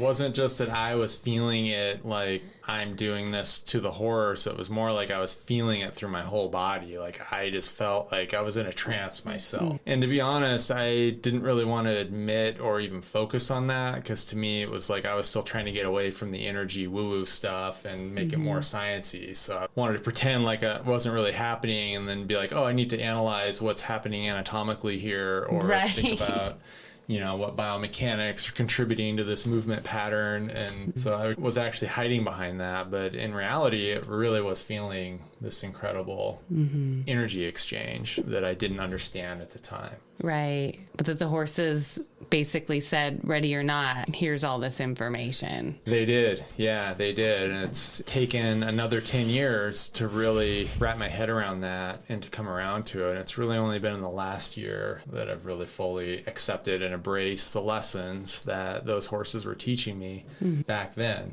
wasn't just that I was feeling it like I'm doing this to the horse. It was more like I was feeling it through my whole body. Like I just felt like I was in a trance myself. And to be honest, I didn't really want to admit or even focus on that, because to me it was like I was still trying to get away from the energy woo-woo stuff and make it more sciencey. So I wanted to pretend like it wasn't really happening and then be like, oh, I need to analyze what's happening anatomically here, or think about what biomechanics are contributing to this movement pattern. And so I was actually hiding behind that. But in reality, it really was feeling this incredible energy exchange that I didn't understand at the time. Right. But that the horses basically said, ready or not, here's all this information. They did. Yeah, they did. And it's taken another 10 years to really wrap my head around that and to come around to it. And it's really only been in the last year that I've really fully accepted and embraced the lessons that those horses were teaching me back then.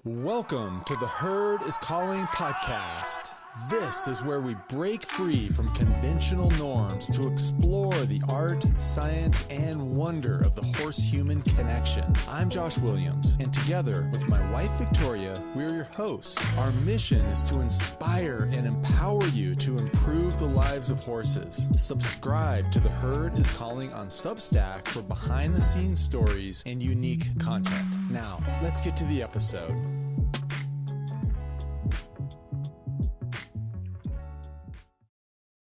Welcome to the Herd is Calling podcast. This is where we break free from conventional norms to explore the art, science, and wonder of the horse-human connection. I'm Josh Williams, and together with my wife Victoria, we're your hosts. Our mission is to inspire and empower you to improve the lives of horses. Subscribe to The Herd is Calling on Substack for behind-the-scenes stories and unique content. Now, let's get to the episode.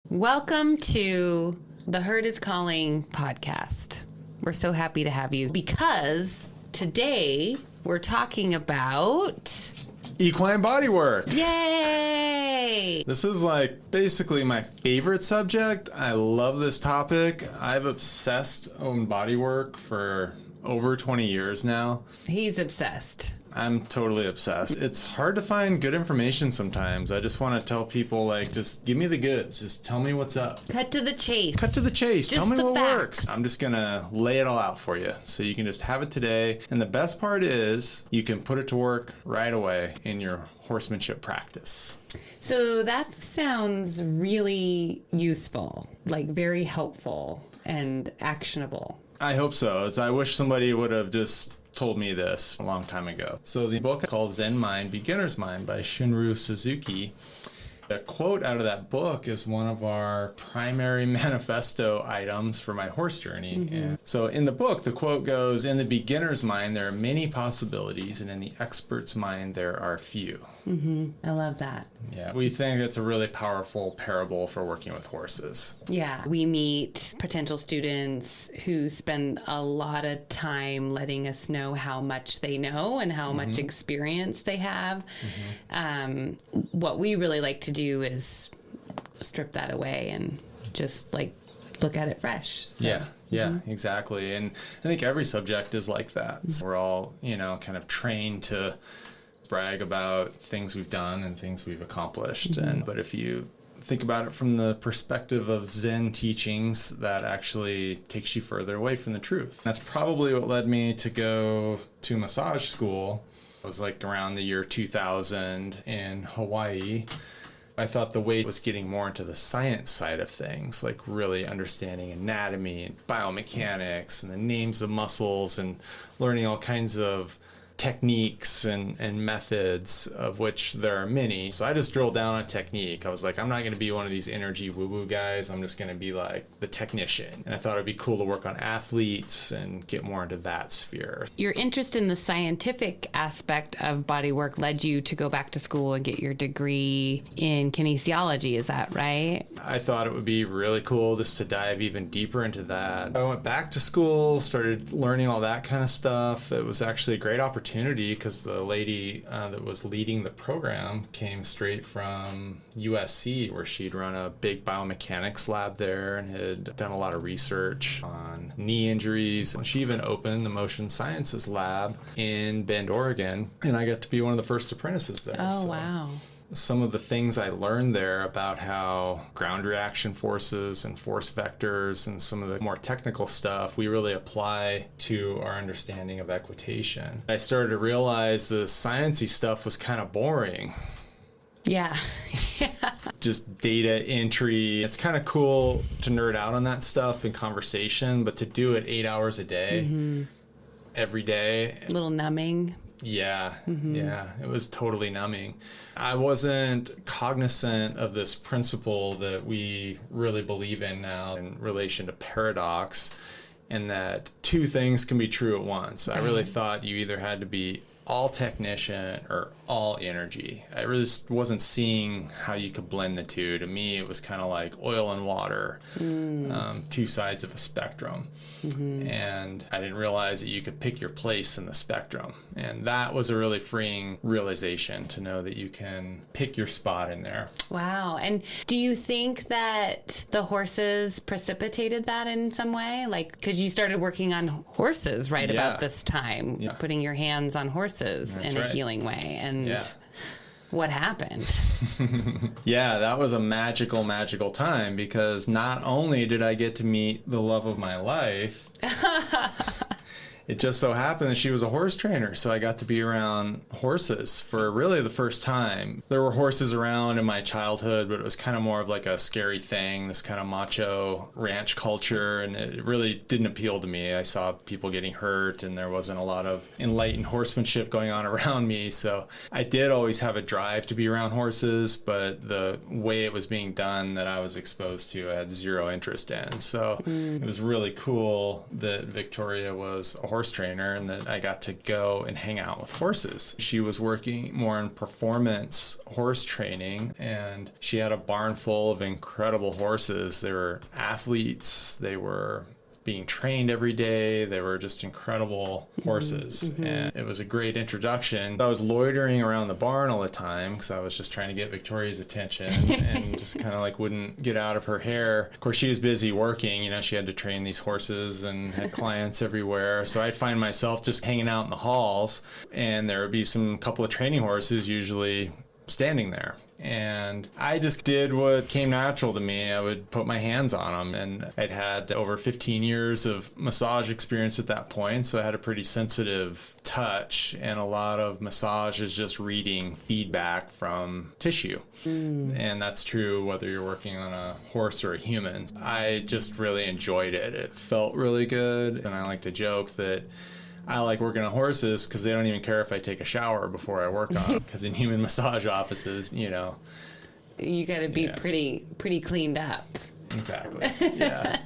Welcome to the Herd is Calling podcast. We're so happy to have you because today we're talking about Equine bodywork. Yay! This is like basically my favorite subject. I love this topic. I've obsessed on bodywork for over 20 years now. He's obsessed. I'm totally obsessed. It's hard to find good information sometimes. I just want to tell people, like, just give me the goods. Just tell me what's up. Cut to the chase. Cut to the chase. Just tell me what facts. works. I'm just going to lay it all out for you so you can just have it today. And the best part is you can put it to work right away in your horsemanship practice. So that sounds really useful, like very helpful and actionable. I hope so. I wish somebody would have just told me this a long time ago. So the book is called Zen Mind, Beginner's Mind by Shunryu Suzuki. A quote out of that book is one of our primary manifesto items for my horse journey. And so in the book, the quote goes, in the beginner's mind, there are many possibilities, and in the expert's mind, there are few. I love that. Yeah, we think it's a really powerful parable for working with horses. Yeah, we meet potential students who spend a lot of time letting us know how much they know and how much experience they have. What we really like to do is strip that away and just like look at it fresh. So. Yeah, exactly. And I think every subject is like that. We're all, kind of trained to brag about things we've done and things we've accomplished. But if you think about it from the perspective of Zen teachings, that actually takes you further away from the truth. That's probably what led me to go to massage school. It was like around the year 2000 in Hawaii. I thought the way was getting more into the science side of things, like really understanding anatomy and biomechanics and the names of muscles and learning all kinds of techniques and methods, of which there are many. So I just drilled down on technique. I was like, I'm not going to be one of these energy woo-woo guys. I'm just going to be like the technician. And I thought it'd be cool to work on athletes and get more into that sphere. Your interest in the scientific aspect of bodywork led you to go back to school and get your degree in kinesiology. Is that right? I thought it would be really cool just to dive even deeper into that. I went back to school, started learning all that kind of stuff. It was actually a great opportunity because the lady that was leading the program came straight from USC, where she'd run a big biomechanics lab there and had done a lot of research on knee injuries. She even opened the motion sciences lab in Bend, Oregon, and I got to be one of the first apprentices there. Oh, wow. Some of the things I learned there about how ground reaction forces and force vectors and some of the more technical stuff we really apply to our understanding of equitation. I started to realize the sciencey stuff was kind of boring. Yeah. Just data entry. It's kind of cool to nerd out on that stuff in conversation, but to do it 8 hours a day every day. A little numbing. Yeah, yeah, it was totally numbing. I wasn't cognizant of this principle that we really believe in now in relation to paradox, and that two things can be true at once. I really thought you either had to be all technician or all energy. I really just wasn't seeing how you could blend the two. To me, it was kind of like oil and water, two sides of a spectrum. And I didn't realize that you could pick your place in the spectrum. And that was a really freeing realization, to know that you can pick your spot in there. Wow. And do you think that the horses precipitated that in some way? Like, because you started working on horses right about this time, putting your hands on horses in a healing way. And what happened? Yeah, that was a magical, magical time, because not only did I get to meet the love of my life, it just so happened that she was a horse trainer, so I got to be around horses for really the first time. There were horses around in my childhood, but it was kind of more of like a scary thing, this kind of macho ranch culture, and it really didn't appeal to me. I saw people getting hurt, and there wasn't a lot of enlightened horsemanship going on around me, so I did always have a drive to be around horses, but the way it was being done that I was exposed to, I had zero interest in. So it was really cool that Victoria was a horse trainer and that I got to go and hang out with horses. She was working more in performance horse training, and she had a barn full of incredible horses. They were athletes. They were being trained every day. They were just incredible horses. And it was a great introduction. I was loitering around the barn all the time because I was just trying to get Victoria's attention and just kind of like wouldn't get out of her hair. Of course, she was busy working. You know, she had to train these horses and had clients everywhere. So I'd find myself just hanging out in the halls, and there would be some couple of training horses usually standing there. And I just did what came natural to me. I would put my hands on them, and I'd had over 15 years of massage experience at that point, so I had a pretty sensitive touch, and a lot of massage is just reading feedback from tissue. And that's true whether you're working on a horse or a human. I just really enjoyed it. It felt really good, and I like to joke that I like working on horses because they don't even care if I take a shower before I work on them. Because in human massage offices, you know, you got to be pretty cleaned up. Exactly. Yeah.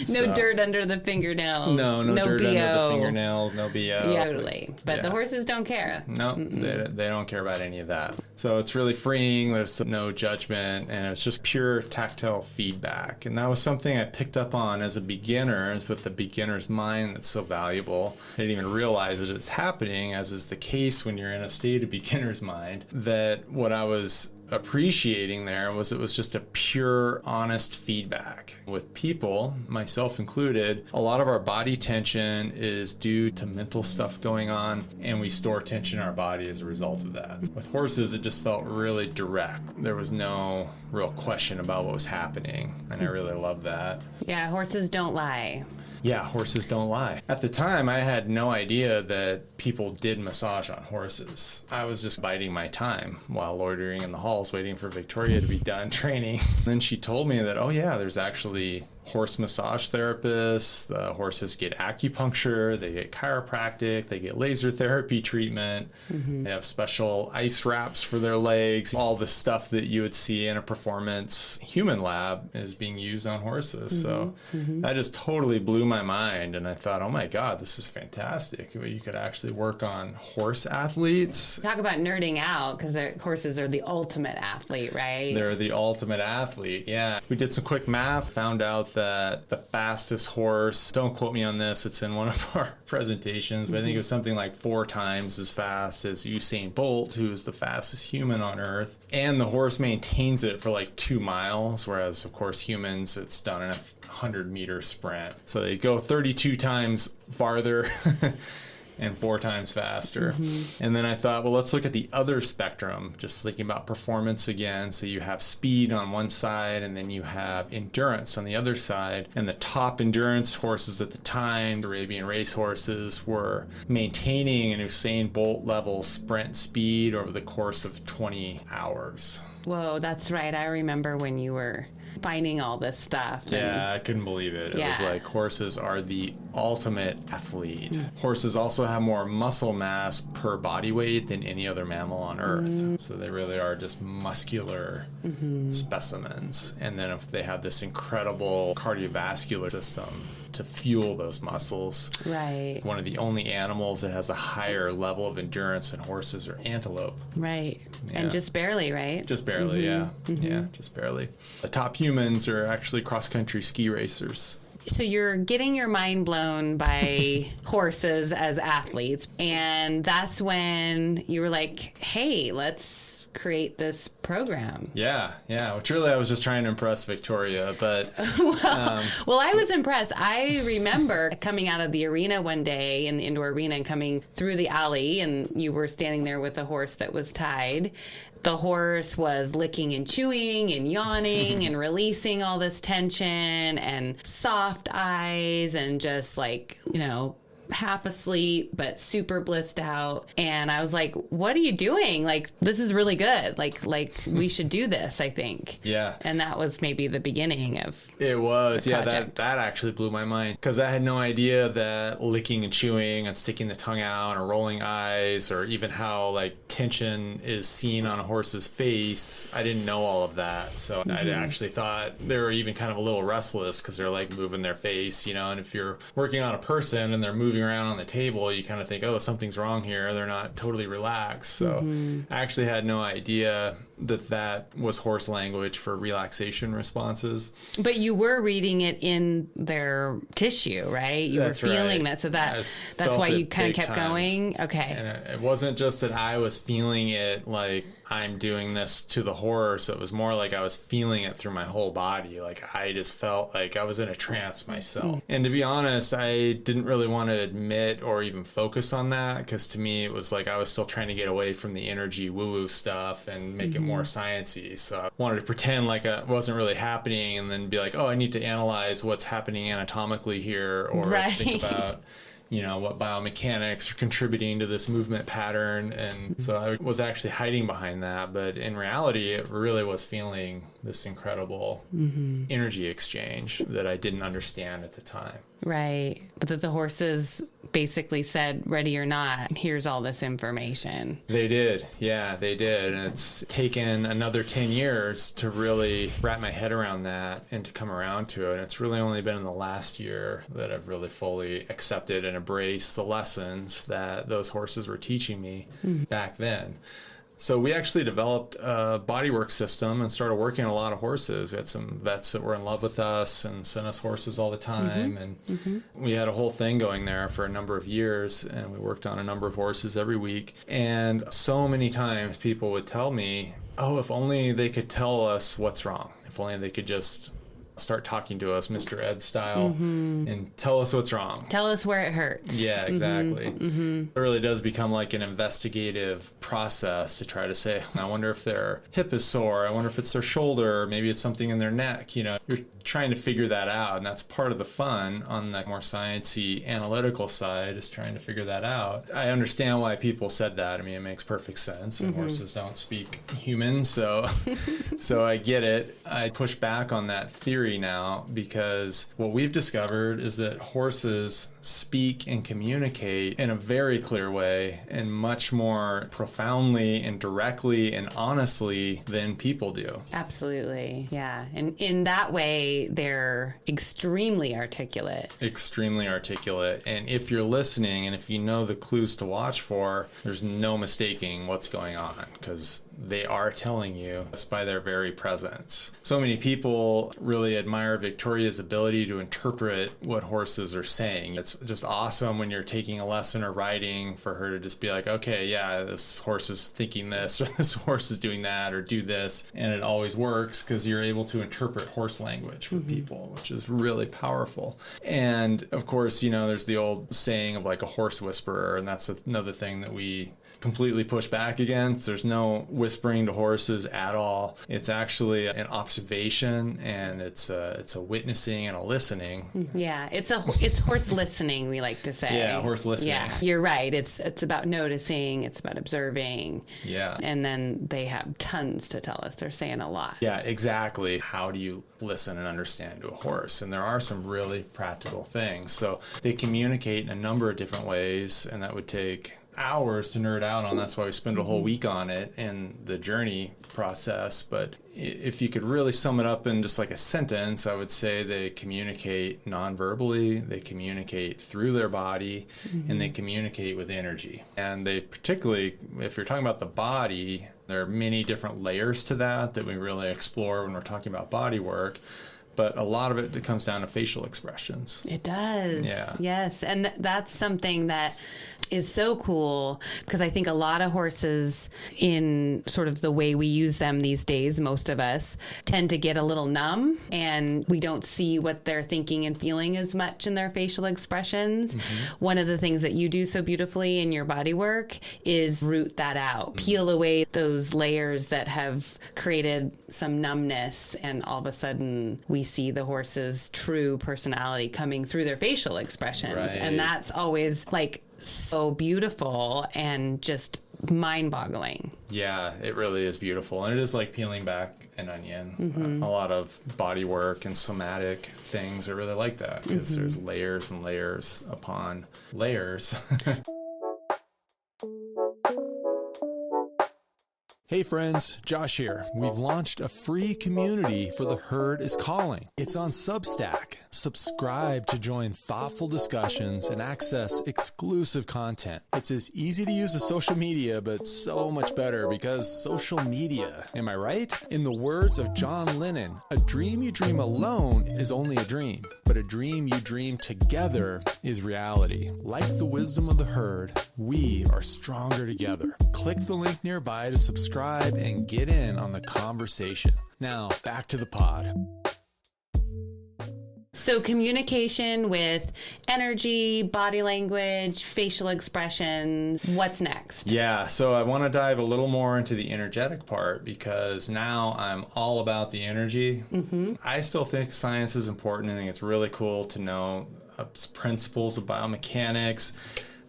No dirt under the fingernails. No dirt BO. under the fingernails. No BO. Yeah, totally. But the horses don't care. No, they don't care about any of that. So it's really freeing. There's no judgment, and it's just pure tactile feedback. And that was something I picked up on as a beginner, with the beginner's mind that's so valuable. I didn't even realize that it's happening, as is the case when you're in a state of beginner's mind, that what I was appreciating there was it was just a pure, honest feedback. With people, myself included, a lot of our body tension is due to mental stuff going on, and we store tension in our body as a result of that. With horses, it just felt really direct. There was no real question about what was happening, and I really loved that. Yeah, horses don't lie. Yeah, horses don't lie. At the time, I had no idea that people did massage on horses. I was just biding my time while loitering in the halls waiting for Victoria to be done training. Then she told me that, oh yeah, there's actually horse massage therapists. The horses get acupuncture, they get chiropractic, they get laser therapy treatment. They have special ice wraps for their legs. All the stuff that you would see in a performance human lab is being used on horses. So that just totally blew my mind, and I thought, oh my God, this is fantastic. You could actually work on horse athletes. Talk about nerding out, because horses are the ultimate athlete, right? They're the ultimate athlete, yeah. We did some quick math, found out that the fastest horse, don't quote me on this, it's in one of our presentations, but I think it was something like 4 times as fast as Usain Bolt, who is the fastest human on earth. And the horse maintains it for like 2 miles, whereas of course humans, it's done in a 100-meter sprint. So they go 32 times farther and 4 times faster. And then I thought, well, let's look at the other spectrum, just thinking about performance again. So you have speed on one side, and then you have endurance on the other side. And the top endurance horses at the time, Arabian race horses, were maintaining an Usain Bolt level sprint speed over the course of 20 hours. Whoa, that's right. I remember when you were finding all this stuff. Yeah, I couldn't believe it. It was like horses are the ultimate athlete. Horses also have more muscle mass per body weight than any other mammal on Earth. So they really are just muscular specimens. And then if they have this incredible cardiovascular system to fuel those muscles. Right. One of the only animals that has a higher level of endurance than horses are antelope. Right. Yeah. And just barely, right? Just barely, yeah. Yeah, just barely. The top humans are actually cross-country ski racers. So you're getting your mind blown by horses as athletes. And that's when you were like, hey, let's create this program. Yeah, which really I was just trying to impress Victoria, but... well, I was impressed. I remember coming out of the arena one day in the indoor arena and coming through the alley, and you were standing there with a horse that was tied. The horse was licking and chewing and yawning and releasing all this tension and soft eyes and just like, half asleep but super blissed out. And I was like, what are you doing? Like, this is really good. Like we should do this, I think. Yeah. And that was maybe the beginning of it was. Yeah, project. that actually blew my mind, because I had no idea that licking and chewing and sticking the tongue out or rolling eyes, or even how like tension is seen on a horse's face, I didn't know all of that. So I actually thought they were even kind of a little restless because they're like moving their face, and if you're working on a person and they're moving around on the table, you kind of think, oh, something's wrong here. They're not totally relaxed. So I actually had no idea that was horse language for relaxation responses. But you were reading it in their tissue, right? You That's were feeling right. that. So that's why you kind of kept going. Okay. And it wasn't just that I was feeling it like I'm doing this to the horse. It was more like I was feeling it through my whole body. Like I just felt like I was in a trance myself. And to be honest, I didn't really want to admit or even focus on that, because to me it was like I was still trying to get away from the energy woo-woo stuff and make it more sciencey. So I wanted to pretend like it wasn't really happening, and then be like, oh, I need to analyze what's happening anatomically here, or think about what biomechanics are contributing to this movement pattern. And so I was actually hiding behind that. But in reality, it really was feeling this incredible energy exchange that I didn't understand at the time. Right. But that the horses basically said, ready or not, here's all this information. They did. Yeah, they did. And it's taken another 10 years to really wrap my head around that and to come around to it. And it's really only been in the last year that I've really fully accepted and embraced the lessons that those horses were teaching me back then. So we actually developed a bodywork system and started working on a lot of horses. We had some vets that were in love with us and sent us horses all the time. And we had a whole thing going there for a number of years, and we worked on a number of horses every week. And so many times people would tell me, oh, if only they could tell us what's wrong. If only they could just start talking to us, Mr. Ed style, and tell us what's wrong. Tell us where it hurts. Yeah, exactly. It really does become like an investigative process to try to say, I wonder if their hip is sore. I wonder if it's their shoulder. Maybe it's something in their neck. You're trying to figure that out, and that's part of the fun on the more sciencey analytical side, is trying to figure that out. I understand why people said that. I mean, it makes perfect sense, and horses don't speak human, so I get it. I push back on that theory now, because what we've discovered is that horses speak and communicate in a very clear way, and much more profoundly and directly and honestly than people do. Absolutely. Yeah. And in that way, they're extremely articulate. Extremely articulate. And if you're listening and if you know the clues to watch for, there's no mistaking what's going on, because they are telling you just by their very presence. So many people really admire Victoria's ability to interpret what horses are saying. It's just awesome when you're taking a lesson or riding for her to just be like, okay, yeah, this horse is thinking this, or this horse is doing that, or do this. And it always works because you're able to interpret horse language for people, which is really powerful. And of course, there's the old saying of like a horse whisperer, and that's another thing that we completely push back against. There's no whisper whispering to horses at all. It's actually an observation, and it's a witnessing and a listening. Yeah, it's horse listening, we like to say. Yeah, horse listening. Yeah, you're right. It's about noticing. It's about observing. Yeah. And then they have tons to tell us. They're saying a lot. Yeah, exactly. How do you listen and understand to a horse? And there are some really practical things. So they communicate in a number of different ways, and that would take hours to nerd out on. That's why we spend a whole week on it in the journey process. But if you could really sum it up in just like a sentence, I would say they communicate non-verbally, they communicate through their body, and they communicate with energy. And they particularly, if you're talking about the body, there are many different layers to that we really explore when we're talking about body work. But a lot of it comes down to facial expressions. It does. Yeah. Yes. And that's something that is so cool, because I think a lot of horses, in sort of the way we use them these days, most of us tend to get a little numb, and we don't see what they're thinking and feeling as much in their facial expressions. One of the things that you do so beautifully in your body work is root that out, peel away those layers that have created some numbness, and all of a sudden we see the horse's true personality coming through their facial expressions. Right. And that's always like so beautiful and just mind-boggling. Yeah, it really is beautiful. And it is like peeling back an onion. A lot of body work and somatic things are really like that, because there's layers and layers upon layers. Hey friends, Josh here. We've launched a free community for The Herd is Calling. It's on Substack. Subscribe to join thoughtful discussions and access exclusive content. It's as easy to use as social media, but so much better because social media. Am I right? In the words of John Lennon, a dream you dream alone is only a dream, but a dream you dream together is reality. Like the wisdom of the herd, we are stronger together. Click the link nearby to subscribe and get in on the conversation. Now, back to the pod. So communication with energy, body language, facial expression, what's next? Yeah, so I want to dive a little more into the energetic part, because now I'm all about the energy. I still think science is important. I think it's really cool to know principles of biomechanics.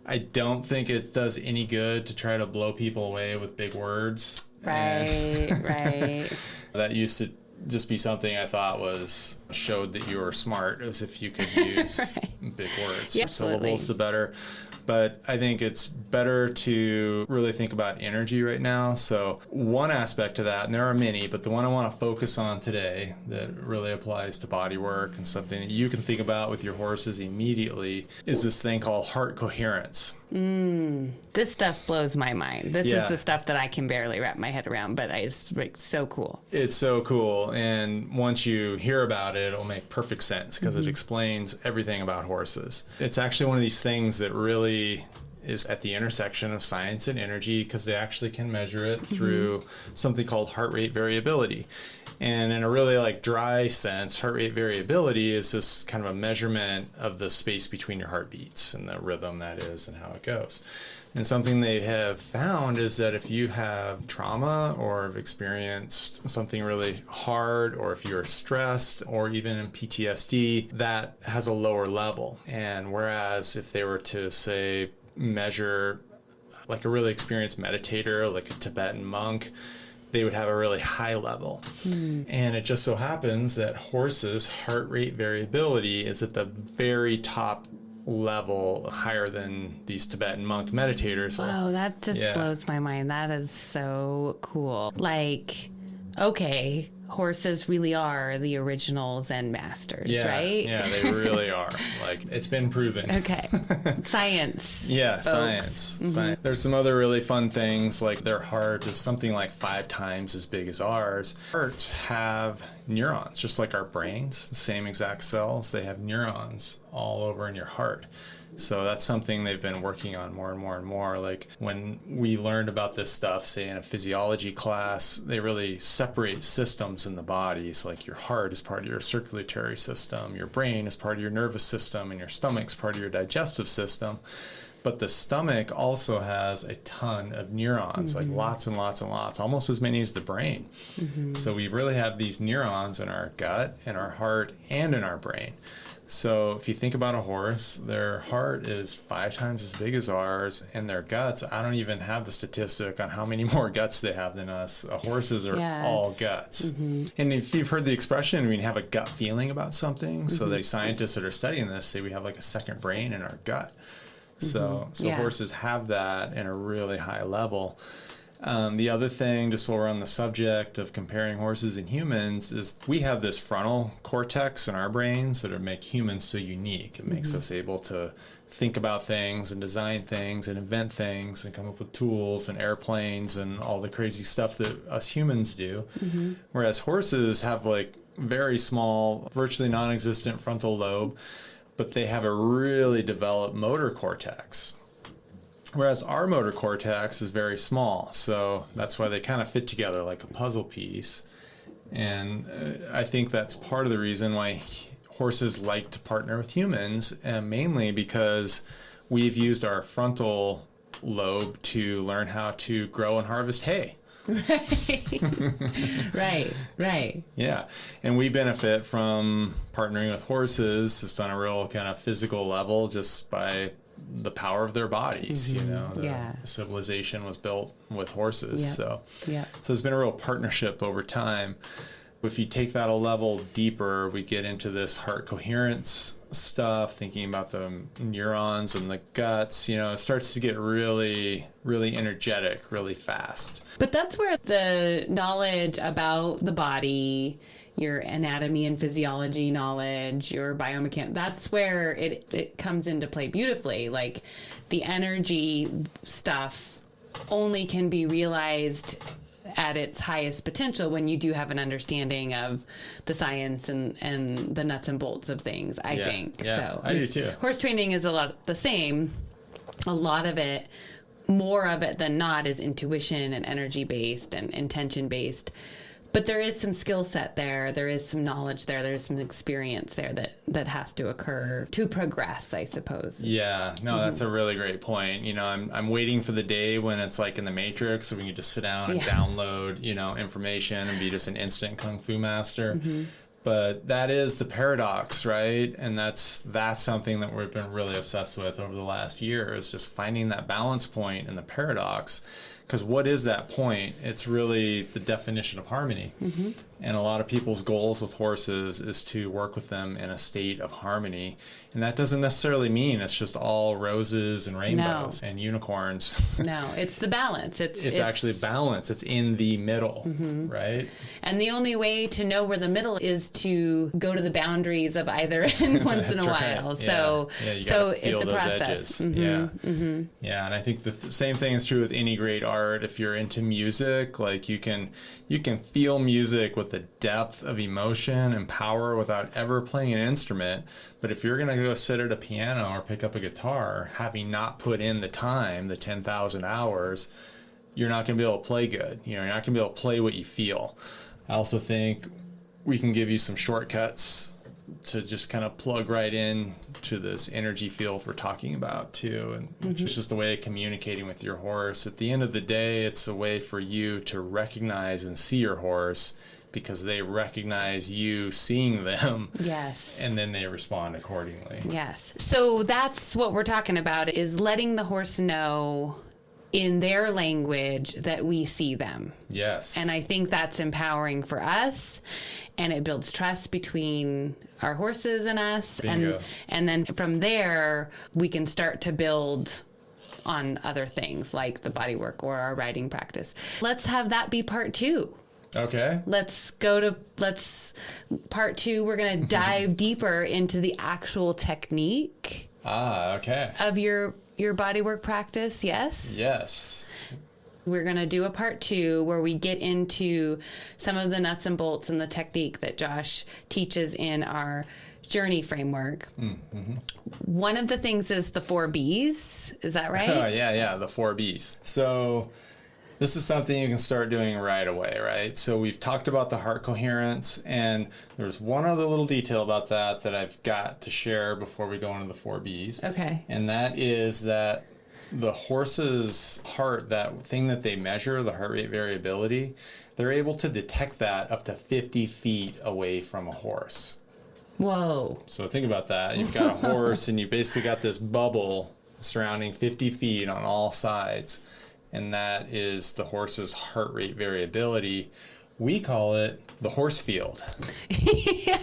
I don't think it does any good to try to blow people away with big words. Right. That used to just be something I thought showed that you were smart, as if you could use big words. Yeah, syllables, the better. But I think it's better to really think about energy right now. So one aspect of that, and there are many, but the one I want to focus on today that really applies to body work and something that you can think about with your horses immediately, is this thing called heart coherence. This stuff blows my mind. This Yeah. is the stuff that I can barely wrap my head around, but it's like so cool. It's so cool. And once you hear about it, it'll make perfect sense, because it explains everything about horses. It's actually one of these things that really is at the intersection of science and energy, because they actually can measure it through something called heart rate variability. And in a really like dry sense, heart rate variability is just kind of a measurement of the space between your heartbeats and the rhythm that is and how it goes. And something they have found is that if you have trauma or have experienced something really hard, or if you're stressed or even in PTSD, that has a lower level. And whereas if they were to, say, measure like a really experienced meditator, like a Tibetan monk, they would have a really high level. And it just so happens that horses' heart rate variability is at the very top level, higher than these Tibetan monk meditators. Oh, that just blows my mind. That is so cool. Like, okay, horses really are the original Zen masters, right? Yeah, they really are. Like, it's been proven. Okay. Science. Yeah, folks. science. There's some other really fun things, like their heart is something like 5 times as big as ours. Hearts have neurons, just like our brains, the same exact cells. They have neurons all over in your heart. So that's something they've been working on more and more and more. Like when we learned about this stuff, say in a physiology class, they really separate systems in the body. So like your heart is part of your circulatory system, your brain is part of your nervous system, and your stomach's part of your digestive system. But the stomach also has a ton of neurons, like lots and lots and lots, almost as many as the brain. So we really have these neurons in our gut, in our heart, and in our brain. So if you think about a horse, their heart is 5 times as big as ours, and their guts, I don't even have the statistic on how many more guts they have than us. Horses are all guts. And if you've heard the expression, when you have a gut feeling about something, so the scientists that are studying this say we have like a second brain in our gut. So horses have that in a really high level. The other thing, just while we're on the subject of comparing horses and humans, is we have this frontal cortex in our brains that make humans so unique. It makes us able to think about things and design things and invent things and come up with tools and airplanes and all the crazy stuff that us humans do. Whereas horses have like very small, virtually non-existent frontal lobe, but they have a really developed motor cortex. Whereas our motor cortex is very small, so that's why they kind of fit together like a puzzle piece. And I think that's part of the reason why horses like to partner with humans, mainly because we've used our frontal lobe to learn how to grow and harvest hay. Right. Yeah. And we benefit from partnering with horses just on a real kind of physical level, just by the power of their bodies. Civilization was built with horses. So there's been a real partnership over time. If you take that a level deeper, we get into this heart coherence stuff, thinking about the neurons and the guts. It starts to get really, really energetic, really fast. But that's where the knowledge about the body, your anatomy and physiology knowledge, your biomechanics, that's where it comes into play beautifully. Like the energy stuff only can be realized at its highest potential when you do have an understanding of the science and the nuts and bolts of things, I think. Yeah, I do too. Horse training is a lot the same. A lot of it, more of it than not, is intuition and energy based and intention based. But there is some skill set there. There is some knowledge there. There's some experience there that has to occur to progress, I suppose. Yeah, no, that's a really great point. I'm waiting for the day when it's like in the Matrix, so we can just sit down and download, information and be just an instant kung fu master. But that is the paradox, right? And that's something that we've been really obsessed with over the last year, is just finding that balance point in the paradox. Because what is that point? It's really the definition of harmony. And a lot of people's goals with horses is to work with them in a state of harmony. And that doesn't necessarily mean it's just all roses and rainbows and unicorns. No, it's the balance. It's actually balance. It's in the middle, right? And the only way to know where the middle is to go to the boundaries of either end once in a while. Right. So it's a process. Yeah, and I think the same thing is true with any great art. If you're into music, like you can feel music with the depth of emotion and power without ever playing an instrument. But if you're gonna go sit at a piano or pick up a guitar, having not put in the time, the 10,000 hours, you're not gonna be able to play good. You're not gonna be able to play what you feel. I also think we can give you some shortcuts to just kind of plug right in to this energy field we're talking about too, and which is just a way of communicating with your horse. At the end of the day, it's a way for you to recognize and see your horse, because they recognize you seeing them. Yes. And then they respond accordingly. Yes. So that's what we're talking about, is letting the horse know in their language that we see them. Yes. And I think that's empowering for us, and it builds trust between our horses and us. Bingo. And then from there, we can start to build on other things like the bodywork or our riding practice. Let's have that be part 2. Okay. Let's part 2. We're going to dive deeper into the actual technique. Okay. Of your bodywork practice. Yes. We're going to do a part 2 where we get into some of the nuts and bolts and the technique that Josh teaches in our journey framework. One of the things is the 4 B's. Is that right? Oh, yeah, the 4 B's. So this is something you can start doing right away, right? So we've talked about the heart coherence, and there's one other little detail about that I've got to share before we go into the 4 B's. Okay. And that is that the horse's heart, that thing that they measure, the heart rate variability, they're able to detect that up to 50 feet away from a horse. Whoa. So think about that. You've got a horse and you basically got this bubble surrounding 50 feet on all sides. And that is the horse's heart rate variability. We call it the horse field. Yeah.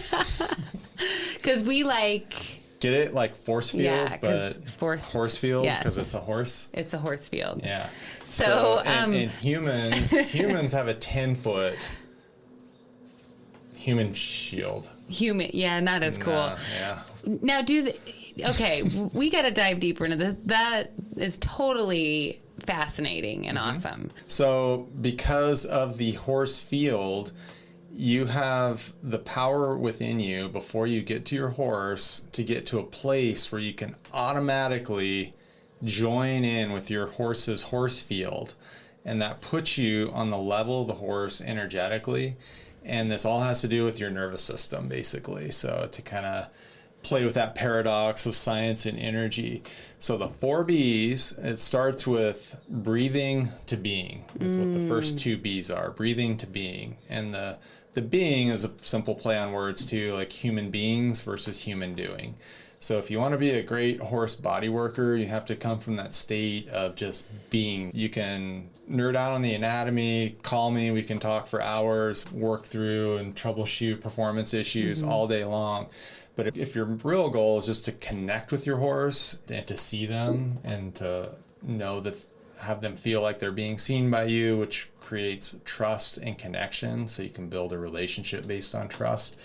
Because we like... Get it? Like force field, yeah, but horse field because yes. it's a horse? It's a horse field. Yeah. So and humans have a 10-foot human shield. Yeah, not as cool. Yeah. Now, okay, we got to dive deeper into this. That is totally fascinating and awesome. So because of the horse field, you have the power within you before you get to your horse to get to a place where you can automatically join in with your horse's horse field. And that puts you on the level of the horse energetically. And this all has to do with your nervous system, basically. So to kind of play with that paradox of science and energy. So the 4 B's, it starts with breathing to being, is what the first 2 B's are, breathing to being. And the being is a simple play on words too, like human beings versus human doing. So if you want to be a great horse body worker, you have to come from that state of just being. You can nerd out on the anatomy, call me, we can talk for hours, work through and troubleshoot performance issues all day long. But if your real goal is just to connect with your horse and to see them and to know that, have them feel like they're being seen by you, which creates trust and connection, so you can build a relationship based on trust.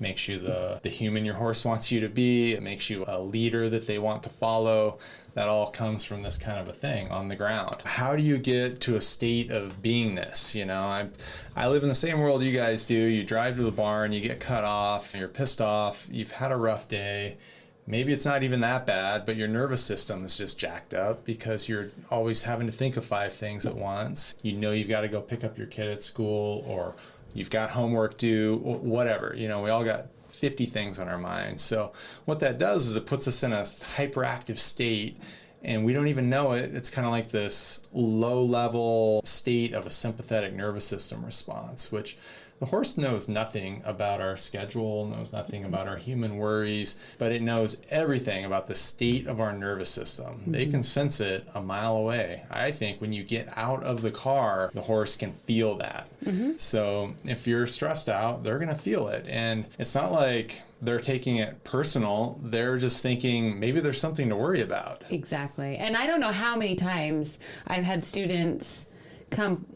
Makes you the human your horse wants you to be. It makes you a leader that they want to follow. That all comes from this kind of a thing on the ground. How do you get to a state of beingness? You know, I live in the same world you guys do. You drive to the barn, you get cut off, you're pissed off, you've had a rough day. Maybe it's not even that bad, but your nervous system is just jacked up because you're always having to think of 5 things at once. You know you've got to go pick up your kid at school, or you've got homework due, whatever. You know, we all got 50 things on our minds. So what that does is it puts us in a hyperactive state, and we don't even know it. It's kind of like this low-level state of a sympathetic nervous system response, which the horse knows nothing about our schedule, knows nothing about our human worries, but it knows everything about the state of our nervous system. They can sense it a mile away. I think when you get out of the car, the horse can feel that. So if you're stressed out, they're going to feel it. And it's not like they're taking it personal. They're just thinking maybe there's something to worry about. Exactly. And I don't know how many times I've had students come,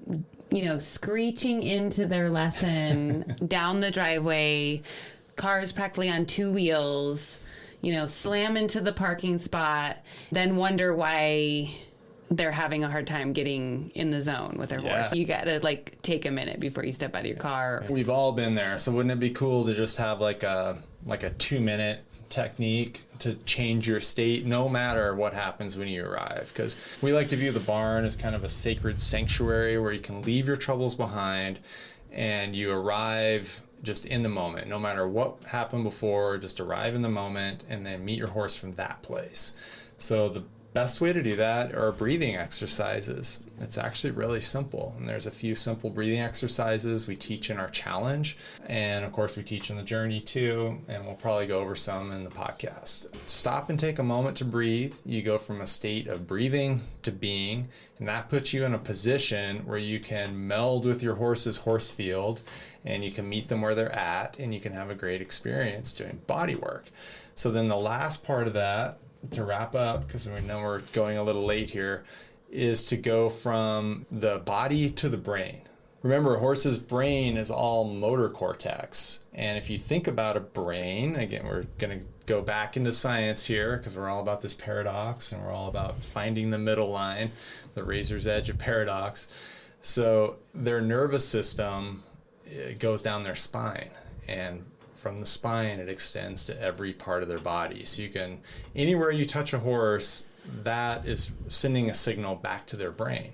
you know, screeching into their lesson down the driveway, cars practically on 2 wheels, you know, slam into the parking spot, then wonder why they're having a hard time getting in the zone with their horse. You got to like take a minute before you step out of your car. We've all been there. So wouldn't it be cool to just have like a 2-minute technique to change your state no matter what happens when you arrive? Because we like to view the barn as kind of a sacred sanctuary where you can leave your troubles behind and you arrive just in the moment. No matter what happened before, just arrive in the moment and then meet your horse from that place. So the best way to do that are breathing exercises. It's actually really simple. And there's a few simple breathing exercises we teach in our challenge. And of course we teach in the journey too. And we'll probably go over some in the podcast. Stop and take a moment to breathe. You go from a state of breathing to being. And that puts you in a position where you can meld with your horse's horse field and you can meet them where they're at and you can have a great experience doing body work. So then the last part of that, to wrap up, because we know we're going a little late here, is to go from the body to the brain. Remember, a horse's brain is all motor cortex. And if you think about a brain, again, we're going to go back into science here because we're all about this paradox and we're all about finding the middle line, the razor's edge of paradox. So their nervous system goes down their spine, and from the spine it extends to every part of their body. So you can, anywhere you touch a horse, that is sending a signal back to their brain.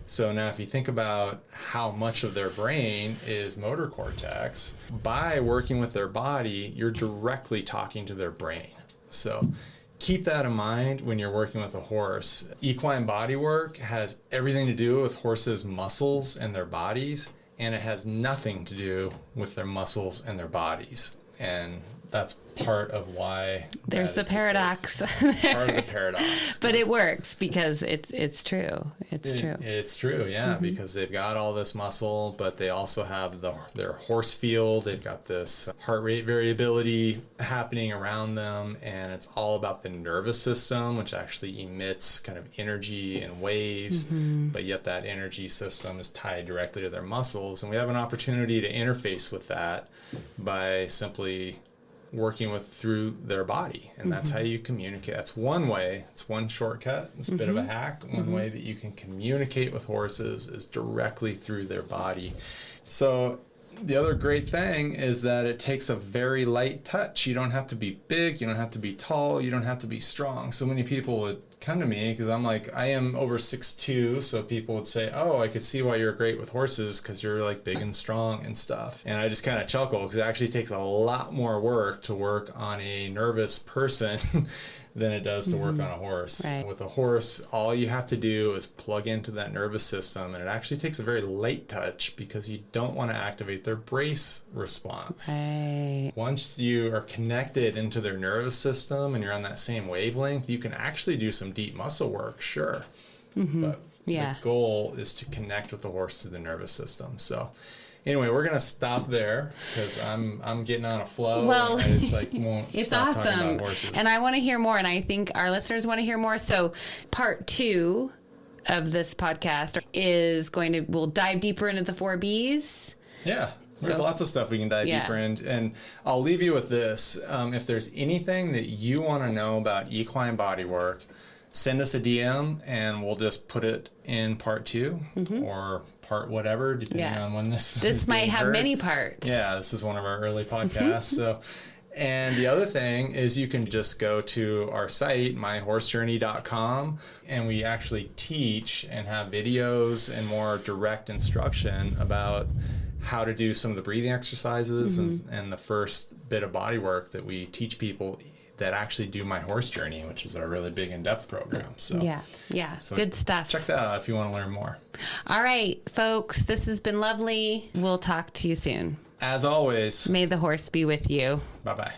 So now if you think about how much of their brain is motor cortex, by working with their body, you're directly talking to their brain. So keep that in mind when you're working with a horse. Equine bodywork has everything to do with horses' muscles and their bodies, and it has nothing to do with their muscles and their bodies. And that's part of why there's the paradox. Part of the paradox. But it works because it's true. It's true. It's true, yeah, because they've got all this muscle, but they also have their horse field. They've got this heart rate variability happening around them, and it's all about the nervous system, which actually emits kind of energy and waves, but yet that energy system is tied directly to their muscles. And we have an opportunity to interface with that by simply working through their body, and that's how you communicate. That's one way. It's one shortcut. It's a bit of a hack. One way that you can communicate with horses is directly through their body. So the other great thing is that it takes a very light touch. You don't have to be big. You don't have to be tall. You don't have to be strong. So many people would come to me because I'm like, I am over 6'2", so people would say, oh, I could see why you're great with horses because you're like big and strong and stuff. And I just kind of chuckle because it actually takes a lot more work to work on a nervous person than it does to work on a horse. Right. With a horse, all you have to do is plug into that nervous system, and it actually takes a very light touch because you don't want to activate their brace response. Right. Once you are connected into their nervous system and you're on that same wavelength, you can actually do some deep muscle work, sure. But the goal is to connect with the horse through the nervous system. So anyway, we're gonna stop there because I'm getting on a flow. Well, and it's like won't it's stop talking awesome, about horses. and I want to hear more, and I think our listeners want to hear more. So, part 2 of this podcast we'll dive deeper into the 4 Bs. Yeah. There's lots of stuff we can dive deeper in. And I'll leave you with this. If there's anything that you want to know about equine bodywork, send us a DM and we'll just put it in part 2 or part whatever, depending on when this might have heard. many parts. Yeah, this is one of our early podcasts. And the other thing is you can just go to our site, myhorsejourney.com, and we actually teach and have videos and more direct instruction about how to do some of the breathing exercises and the first bit of body work that we teach people that actually do My Horse Journey, which is our really big in-depth program. So so good stuff. Check that out if you want to learn more. All right, folks, this has been lovely. We'll talk to you soon. As always, May the horse be with you. bye-bye.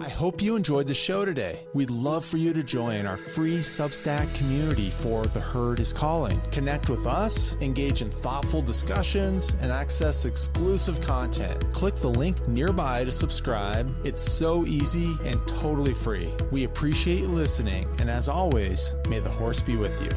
I hope you enjoyed the show today. We'd love for you to join our free Substack community for The Herd is Calling. Connect with us, engage in thoughtful discussions, and access exclusive content. Click the link nearby to subscribe. It's so easy and totally free. We appreciate you listening, and as always, may the horse be with you.